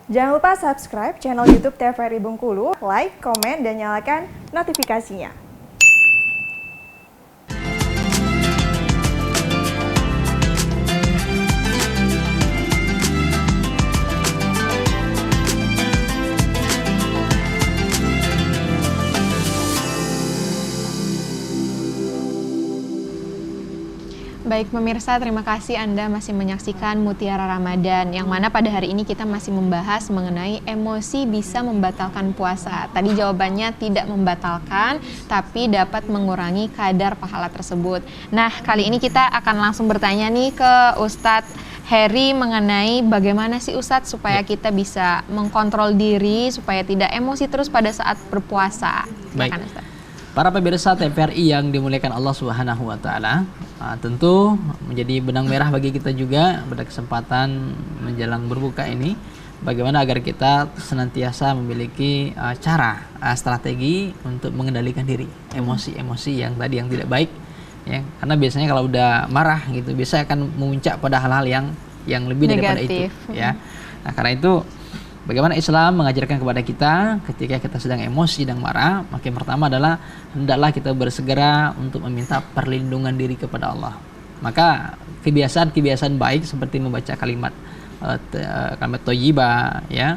Jangan lupa subscribe channel YouTube TVRI Bengkulu, like, komen, dan nyalakan notifikasinya. Baik pemirsa, terima kasih Anda masih menyaksikan Mutiara Ramadan, yang mana pada hari ini kita masih membahas mengenai emosi bisa membatalkan puasa. Tadi jawabannya tidak membatalkan, tapi dapat mengurangi kadar pahala tersebut. Nah, kali ini kita akan langsung bertanya nih ke Ustadz Heri mengenai bagaimana sih Ustadz supaya kita bisa mengkontrol diri, supaya tidak emosi terus pada saat berpuasa. Baik. Ustadz. Para pemirsa TVRI yang dimuliakan Allah Subhanahu wa taala, tentu menjadi benang merah bagi kita juga pada kesempatan menjelang berbuka ini, bagaimana agar kita senantiasa memiliki strategi untuk mengendalikan diri, emosi-emosi yang tadi yang tidak baik, ya. Karena biasanya kalau udah marah gitu, biasa akan memuncak pada hal-hal yang lebih daripada itu, ya. Nah, karena itu bagaimana Islam mengajarkan kepada kita ketika kita sedang emosi, sedang marah, maka yang pertama adalah hendaklah kita bersegera untuk meminta perlindungan diri kepada Allah. Maka kebiasaan-kebiasaan baik seperti membaca kalimat thayyibah, ya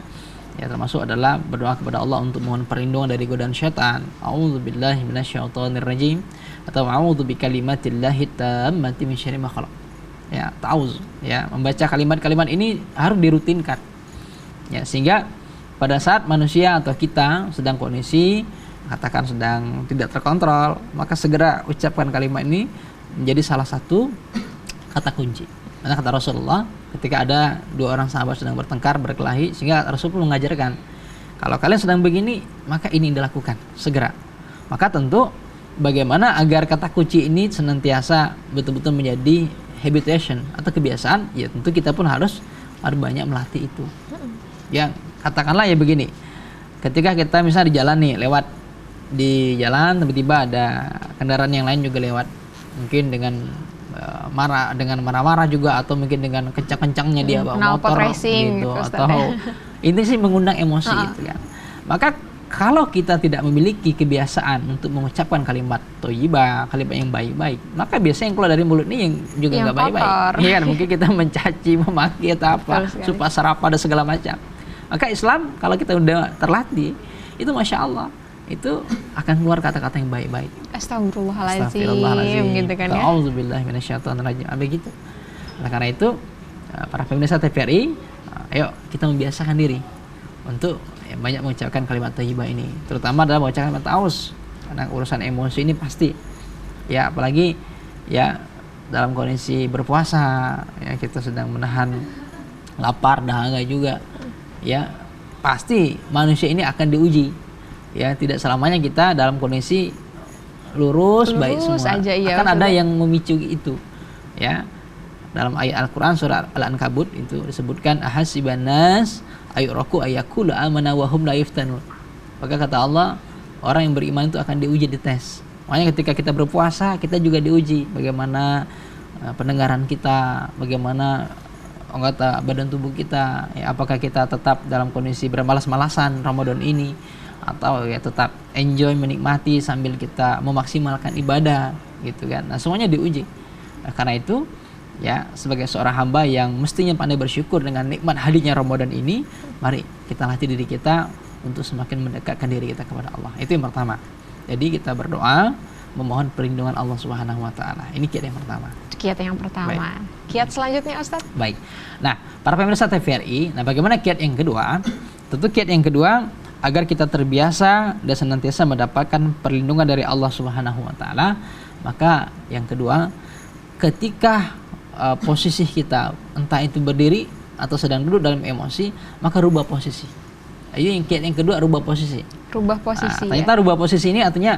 termasuk adalah berdoa kepada Allah untuk mohon perlindungan dari godaan syaitan. A'udzubillahi minasyaitonirrajim atau a'udzu bikalimatillahi tammati min syarri ma khalaq. Ya, ta'awuz, ya, membaca kalimat-kalimat ini harus dirutinkan. Ya, sehingga pada saat manusia atau kita sedang kondisi katakan sedang tidak terkontrol, maka segera ucapkan kalimat ini menjadi salah satu kata kunci. Karena kata Rasulullah, ketika ada dua orang sahabat sedang bertengkar, berkelahi, sehingga Rasulullah mengajarkan, kalau kalian sedang begini, maka ini dilakukan segera. Maka tentu bagaimana agar kata kunci ini senantiasa betul-betul menjadi habituation atau kebiasaan, ya tentu kita pun harus banyak melatih itu. Ya, katakanlah ya begini, ketika kita misalnya di jalan nih, lewat di jalan, tiba-tiba ada kendaraan yang lain juga lewat, mungkin dengan marah-marah juga, atau mungkin dengan kencang-kencangnya dia bawa motor gitu, atau ini sih mengundang emosi gitu kan. Maka kalau kita tidak memiliki kebiasaan untuk mengucapkan kalimat thayyibah, kalimat yang baik-baik, maka biasanya yang keluar dari mulut ini yang juga nggak baik-baik. Iya kan, mungkin kita mencaci, memaki atau apa, supa serapa dan segala macam. Maka Islam kalau kita udah terlatih, itu Masya Allah, itu akan keluar kata-kata yang baik-baik. Astagfirullahaladzim gitu kan ya. A'udzubillahi minasyaitonirrajim. Begitu. Nah, karena itu para pemirsa TVRI, ayo kita membiasakan diri untuk banyak mengucapkan kalimat thayyibah ini, terutama dalam mengucapkan kalimat ta'awuz. Karena urusan emosi ini pasti, ya apalagi ya dalam kondisi berpuasa, ya kita sedang menahan lapar, dahaga juga. Ya, pasti manusia ini akan diuji. Ya, tidak selamanya kita dalam kondisi lurus baik semua. Aja, iya, akan ada yang memicu itu. Ya. Dalam ayat Al-Qur'an surah Al-Ankabut itu disebutkan ahasiban nas ayuraku ayakula amana wa hum la yuftanun. Maka kata Allah, orang yang beriman itu akan diuji, dites. Makanya ketika kita berpuasa, kita juga diuji bagaimana pendengaran kita, bagaimana anggota badan tubuh kita, ya, apakah kita tetap dalam kondisi bermalas-malasan Ramadan ini, atau ya tetap enjoy, menikmati sambil kita memaksimalkan ibadah gitu kan. Nah, semuanya diuji. Nah, karena itu ya sebagai seorang hamba yang mestinya pandai bersyukur dengan nikmat hadirnya Ramadan ini, mari kita latih diri kita untuk semakin mendekatkan diri kita kepada Allah. Itu yang pertama. Jadi kita berdoa memohon perlindungan Allah Subhanahu wa taala. Ini kiat yang pertama. Kiat yang pertama. Baik. Kiat selanjutnya Ustadz. Baik. Nah, para pemirsa TVRI, nah bagaimana kiat yang kedua? Tentu kiat yang kedua agar kita terbiasa dan senantiasa mendapatkan perlindungan dari Allah Subhanahu wa taala, maka yang kedua, ketika posisi kita entah itu berdiri atau sedang duduk dalam emosi, maka rubah posisi. Ayo yang kiat yang kedua, rubah posisi. Rubah posisi. Ternyata rubah posisi ini artinya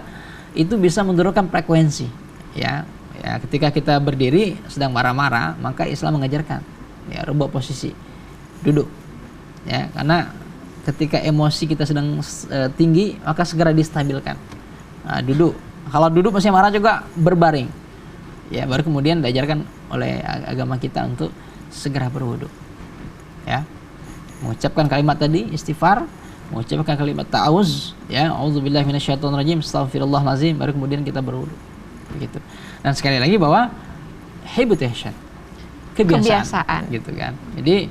itu bisa menurunkan frekuensi, ya. Ya, ketika kita berdiri sedang marah-marah, maka Islam mengajarkan ya rubah posisi, duduk, ya, karena ketika emosi kita sedang tinggi, maka segera distabilkan. Nah, duduk. Kalau duduk masih marah juga berbaring, ya, baru kemudian diajarkan oleh agama kita untuk segera berwudu, ya. mengucapkan kalimat tadi istighfar, mengucapkan kalimat ta'awuz, ya, auzubillahi minasyaitonirrajim, astagfirullahalazim, baru kemudian kita berwudu. Begitu. Dan sekali lagi bahwa habituation, kebiasaan. Gitu kan. Jadi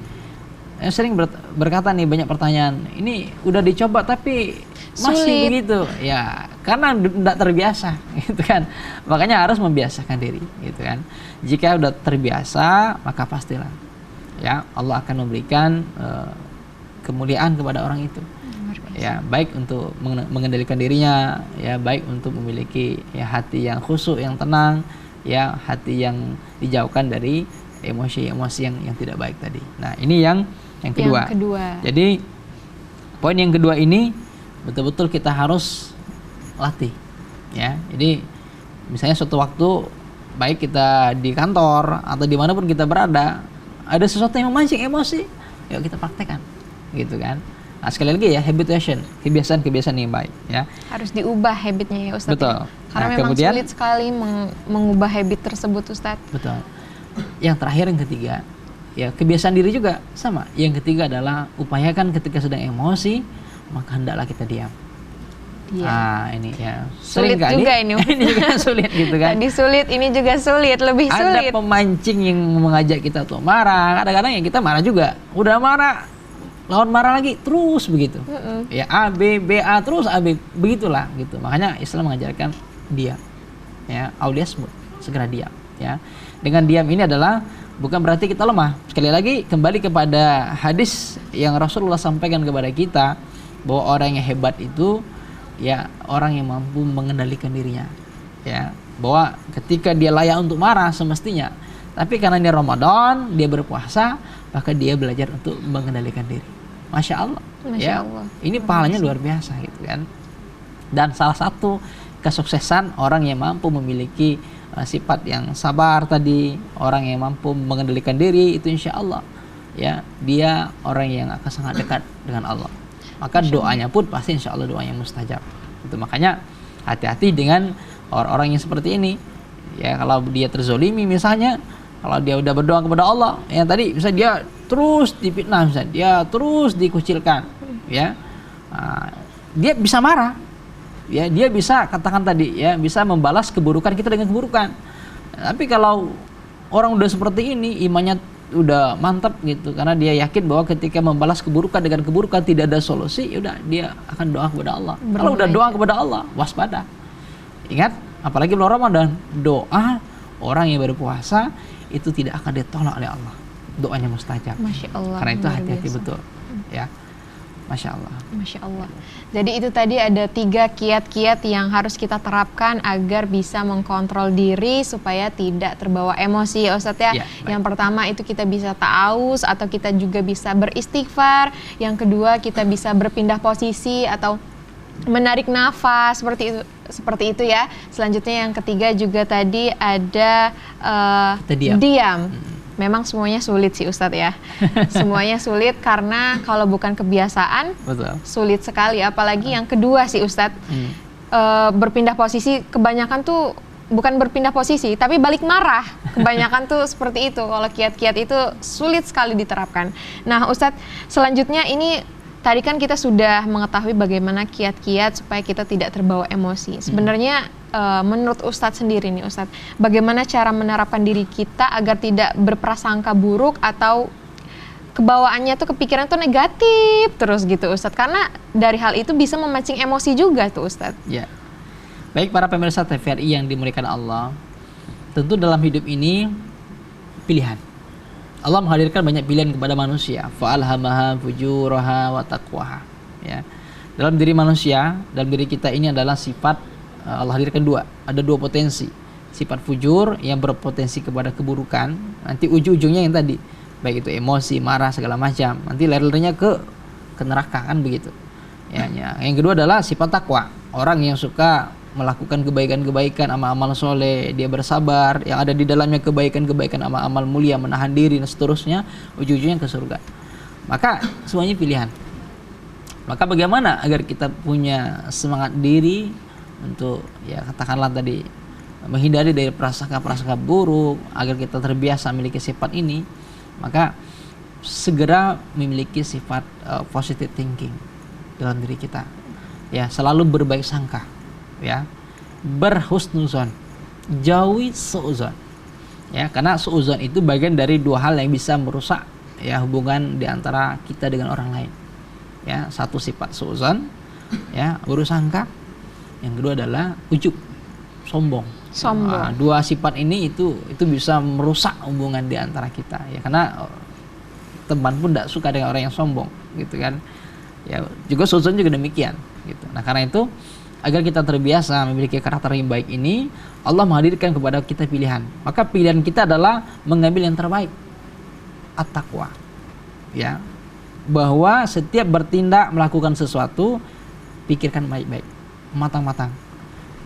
sering berkata nih, banyak pertanyaan, ini udah dicoba tapi masih sulit begitu. Ya, karena tidak terbiasa gitu kan. Makanya harus membiasakan diri gitu kan. Jika udah terbiasa, maka pastilah ya Allah akan memberikan kemuliaan kepada orang itu. Ya, baik untuk mengendalikan dirinya, ya, baik untuk memiliki ya hati yang khusyuk, yang tenang, ya, hati yang dijauhkan dari emosi-emosi yang tidak baik tadi. Nah, ini yang kedua. Jadi poin yang kedua ini betul-betul kita harus latih, ya. Jadi misalnya suatu waktu, baik kita di kantor atau dimanapun kita berada, ada sesuatu yang memancing emosi, yuk kita praktekkan, gitu kan. Nah, sekali lagi ya, habituation, kebiasaan-kebiasaan yang baik, ya. Harus diubah habitnya ya Ustadz. Betul. Karena memang kemudian sulit sekali mengubah habit tersebut Ustadz. Betul. Yang terakhir, yang ketiga, ya kebiasaan diri juga sama. Yang ketiga adalah upayakan ketika sedang emosi, maka hendaklah kita diam. Nah, ini ya sulit sering kali juga ini. Ini juga sulit gitu kan. Tadi sulit, ini juga sulit, lebih sulit. Ada pemancing yang mengajak kita untuk marah. Kadang-kadang ya kita marah juga. Udah marah, lawan marah lagi, terus begitu. Ya A B B A terus A B, begitulah gitu. Makanya Islam mengajarkan diam. Ya, auliasmut, segera diam, ya. Dengan diam ini adalah bukan berarti kita lemah. Sekali lagi kembali kepada hadis yang Rasulullah sampaikan kepada kita, bahwa orang yang hebat itu ya orang yang mampu mengendalikan dirinya, ya, bahwa ketika dia layak untuk marah semestinya, tapi karena ini Ramadan, dia berpuasa, maka dia belajar untuk mengendalikan diri. Masya Allah, ya. Ini pahalanya luar biasa gitu kan. Dan salah satu kesuksesan orang yang mampu memiliki sifat yang sabar tadi, orang yang mampu mengendalikan diri, itu insya Allah ya dia orang yang akan sangat dekat dengan Allah. Maka doanya pun pasti insya Allah doanya mustajab. Itu makanya hati-hati dengan orang-orang yang seperti ini. Ya, kalau dia terzolimi misalnya, kalau dia udah berdoa kepada Allah, yang tadi bisa dia terus difitnah, misalnya dia terus dikucilkan, ya, dia bisa marah, ya, dia bisa katakan tadi, ya, bisa membalas keburukan kita dengan keburukan. Tapi kalau orang udah seperti ini, imannya udah mantap gitu, karena dia yakin bahwa ketika membalas keburukan dengan keburukan tidak ada solusi, yaudah dia akan doa kepada Allah. Kalau udah doa kepada Allah, waspada. Ingat, apalagi bulan Ramadan, doa orang yang berpuasa itu tidak akan ditolak oleh Allah, doanya mustajab. Masya Allah. Karena itu hati-hati betul, ya. Masya Allah. Masya Allah. Jadi itu tadi ada 3 kiat-kiat yang harus kita terapkan agar bisa mengkontrol diri supaya tidak terbawa emosi ya Ustadz ya. Yang pertama itu kita bisa ta'awuz atau kita juga bisa beristighfar. Yang kedua kita bisa berpindah posisi atau menarik nafas seperti itu ya. Selanjutnya yang ketiga juga tadi ada diam. Memang semuanya sulit sih Ustadz ya. Semuanya sulit karena kalau bukan kebiasaan, betul, sulit sekali. Apalagi yang kedua sih Ustadz, berpindah posisi, kebanyakan tuh bukan berpindah posisi, tapi balik marah. Kebanyakan tuh seperti itu. Kalau kiat-kiat itu sulit sekali diterapkan. Nah Ustadz, selanjutnya ini tadi kan kita sudah mengetahui bagaimana kiat-kiat supaya kita tidak terbawa emosi. Sebenarnya menurut Ustadz sendiri nih Ustadz, bagaimana cara menerapkan diri kita agar tidak berprasangka buruk atau kebawaannya tuh kepikiran tuh negatif terus gitu Ustadz, karena dari hal itu bisa memancing emosi juga tuh Ustadz. Ya, baik para pemirsa TVRI yang dimuliakan Allah, tentu dalam hidup ini pilihan. Allah menghadirkan banyak pilihan kepada manusia. Fa'alhamaha fujuraha wa taqwaha. Ya. Dalam diri manusia, dalam diri kita ini adalah sifat Allah hadirkan ada dua potensi. Sifat fujur yang berpotensi kepada keburukan, nanti ujung-ujungnya yang tadi, baik itu emosi, marah, segala macam, nanti lari-larinya ke neraka kan begitu. Ya. Yang kedua adalah sifat takwa, orang yang suka melakukan kebaikan-kebaikan, amal-amal soleh, dia bersabar, yang ada di dalamnya kebaikan-kebaikan, amal-amal mulia, menahan diri dan seterusnya, ujung-ujungnya ke surga. Maka semuanya pilihan. Maka bagaimana agar kita punya semangat diri untuk, ya katakanlah tadi, menghindari dari prasangka-prasangka buruk, agar kita terbiasa memiliki sifat ini? Maka segera memiliki sifat positive thinking dalam diri kita. Ya, selalu berbaik sangka, ya. Berhusnuzon, jauhi suudzon. Ya, karena suudzon itu bagian dari dua hal yang bisa merusak ya hubungan di antara kita dengan orang lain. Ya, satu sifat suudzon, ya, buruk sangka. Yang kedua adalah ujub, sombong. Nah, dua sifat ini itu bisa merusak hubungan di antara kita, ya, karena teman pun tidak suka dengan orang yang sombong, gitu kan. Ya, juga suudzon juga demikian, gitu. Nah, karena itu agar kita terbiasa memiliki karakter yang baik ini, Allah menghadirkan kepada kita pilihan. Maka pilihan kita adalah mengambil yang terbaik, at-taqwa. Ya, bahwa setiap bertindak melakukan sesuatu pikirkan baik-baik, matang-matang.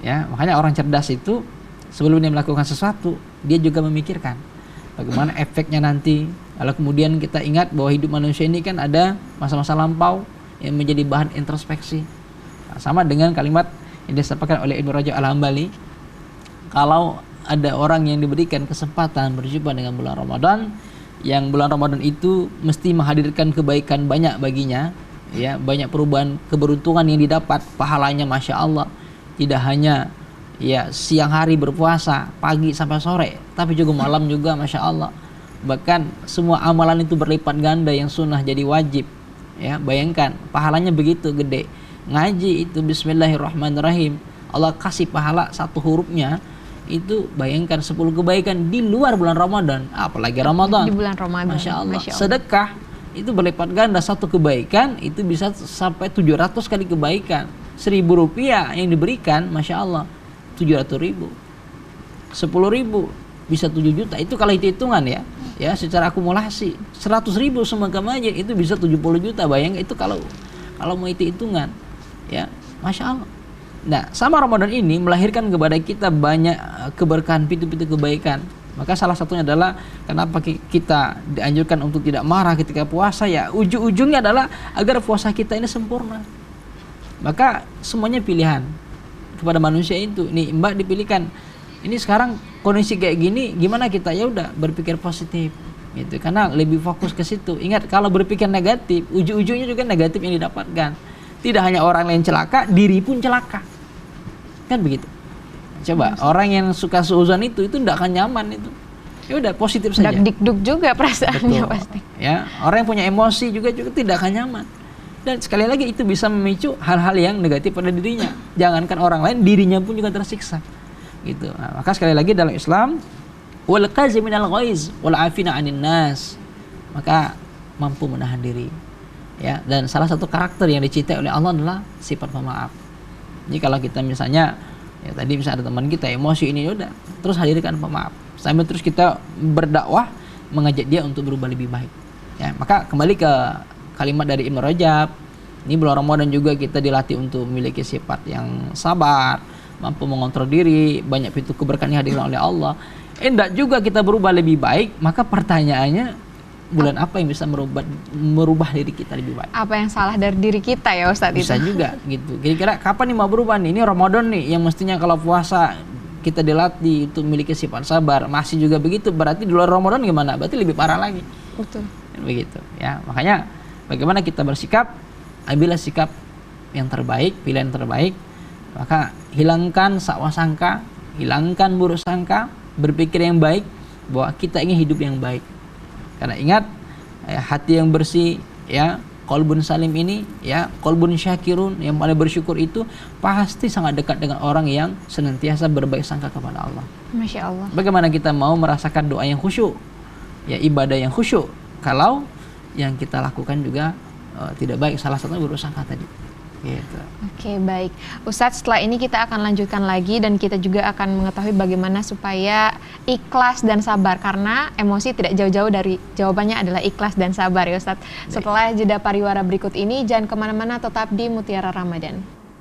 Ya, makanya orang cerdas itu sebelum dia melakukan sesuatu, dia juga memikirkan bagaimana efeknya nanti. Lalu kemudian kita ingat bahwa hidup manusia ini kan ada masa-masa lampau yang menjadi bahan introspeksi. Nah, sama dengan kalimat yang disampaikan oleh Ibnu Rajab Al-Hambali, kalau ada orang yang diberikan kesempatan berjumpa dengan bulan Ramadan, yang bulan Ramadan itu mesti menghadirkan kebaikan banyak baginya, ya, banyak perubahan, keberuntungan yang didapat, pahalanya Masya Allah, tidak hanya ya siang hari berpuasa, pagi sampai sore, tapi juga malam juga Masya Allah. Bahkan semua amalan itu berlipat ganda, yang sunnah jadi wajib. Ya, bayangkan pahalanya begitu gede. Ngaji itu Bismillahirrahmanirrahim, Allah kasih pahala satu hurufnya itu, bayangkan 10 kebaikan di luar bulan Ramadan, apalagi Ramadan. Di bulan Ramadan. Masya Allah. Sedekah itu berlipat ganda, satu kebaikan itu bisa sampai 700 kali kebaikan. 1.000 rupiah yang diberikan, Masya Allah, 700.000. 10.000 bisa 7 juta. Itu kalau hitung-hitungan ya. Ya, secara akumulasi 100.000 semua ke masjid itu bisa 70 juta. Bayangkan itu kalau mau hitung-hitungan, ya, Masya Allah. Nah, sama Ramadan ini melahirkan kepada kita banyak keberkahan, pintu-pintu kebaikan. Maka salah satunya adalah kenapa kita dianjurkan untuk tidak marah ketika puasa, ya ujung-ujungnya adalah agar puasa kita ini sempurna. Maka semuanya pilihan kepada manusia itu. Nih, Mbak dipilihkan. Ini sekarang kondisi kayak gini, gimana kita? Ya udah, berpikir positif gitu. Karena lebih fokus ke situ. Ingat, kalau berpikir negatif, ujung-ujungnya juga negatif yang didapatkan. Tidak hanya orang lain celaka, diri pun celaka. Kan begitu. Coba orang yang suka suudzon itu tidak akan nyaman itu. Ya udah, positif saja. Dak-dikduk juga perasaannya. Betul. Pasti. Ya, orang yang punya emosi juga tidak akan nyaman. Dan sekali lagi itu bisa memicu hal-hal yang negatif pada dirinya. Jangankan orang lain, dirinya pun juga tersiksa. Gitu. Nah, maka sekali lagi dalam Islam, wal qaziminal ghaiz wal afina 'anil nas. Maka mampu menahan diri. Ya, dan salah satu karakter yang dicintai oleh Allah adalah sifat pemaaf. Jadi kalau kita misalnya, ya tadi bisa ada teman kita emosi ini, udah terus hadirkan pemaaf. Sambil terus kita berdakwah mengajak dia untuk berubah lebih baik. Ya, maka kembali ke kalimat dari Ibnu Rajab, ini bulan Ramadan juga kita dilatih untuk memiliki sifat yang sabar, mampu mengontrol diri, banyak pintu keberkahan yang hadirkan oleh Allah. Hendak juga kita berubah lebih baik, maka pertanyaannya, bulan apa yang bisa merubah diri kita lebih baik? Apa yang salah dari diri kita ya Ustadz? Bisa itu juga gitu. Kira-kira kapan nih mau berubah nih? Ini Ramadan nih, yang mestinya kalau puasa kita dilatih untuk memiliki sifat sabar, masih juga begitu, berarti di luar Ramadan gimana? Berarti lebih parah lagi. Betul. Begitu ya. Makanya bagaimana kita bersikap? Ambillah sikap yang terbaik, pilihan terbaik. Maka hilangkan sakwa sangka, hilangkan buruk sangka, berpikir yang baik bahwa kita ingin hidup yang baik. Karena ingat, ya, hati yang bersih, ya, qalbun salim ini, ya, qalbun syakirun, yang paling bersyukur itu pasti sangat dekat dengan orang yang senantiasa berbaik sangka kepada Allah. Masya Allah. Bagaimana kita mau merasakan doa yang khusyuk, ya, ibadah yang khusyuk, kalau yang kita lakukan juga tidak baik, salah satunya buruk sangka tadi. Gitu. Oke, baik. Ustadz, setelah ini kita akan lanjutkan lagi dan kita juga akan mengetahui bagaimana supaya ikhlas dan sabar, karena emosi tidak jauh-jauh dari jawabannya adalah ikhlas dan sabar ya Ustadz. Setelah jeda pariwara berikut ini, jangan kemana-mana, tetap di Mutiara Ramadan.